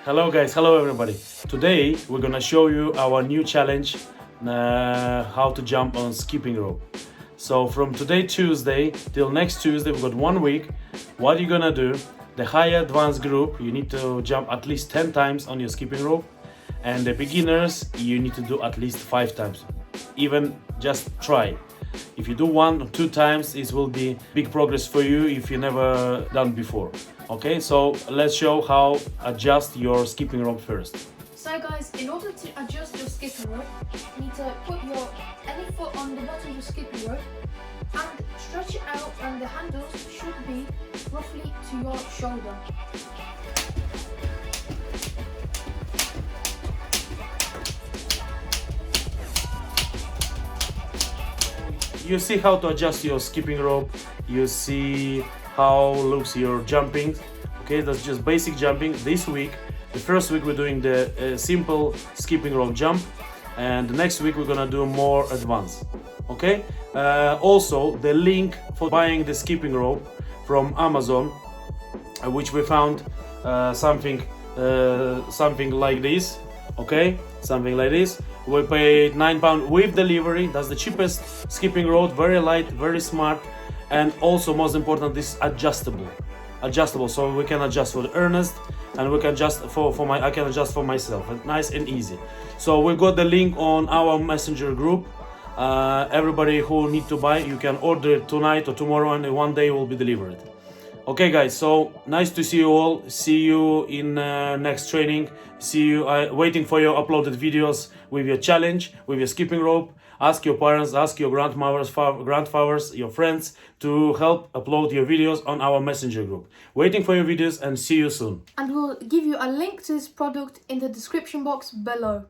Hello guys, hello everybody. Today we're gonna show you our new challenge, how to jump on skipping rope. So from today Tuesday till next Tuesday, we've got 1 week. What you're gonna do, the higher advanced group, you need to jump at least 10 times on your skipping rope. And the beginners, you need to do at least 5 times. Even just try. If you do 1 or 2 times, it will be big progress for you if you never done before. Okay, so let's show how adjust your skipping rope first. So guys, in order to adjust your skipping rope, you need to put your any foot on the bottom of your skipping rope and stretch it out, and the handles should be roughly to your shoulder. You see how to adjust your skipping rope, you see how looks your jumping. Okay, that's just basic jumping. This week, the first week we're doing the simple skipping rope jump, and the next week we're gonna do more advanced. Okay, also the link for buying the skipping rope from Amazon, which we found something like this. Okay, something like this. We paid £9 with delivery. That's the cheapest skipping rope, very light, very smart, and also most important, this adjustable, so we can adjust for Ernest, and we can adjust I can adjust for myself, nice and easy. So we got the link on our messenger group. Everybody who need to buy, you can order it tonight or tomorrow, and in 1 day will be delivered. Okay guys, so nice to see you all. See you in next training. See you waiting for your uploaded videos with your challenge, with your skipping rope. Ask your parents, ask your grandfathers, your friends to help upload your videos on our messenger group. Waiting for your videos, and see you soon. And we'll give you a link to this product in the description box below.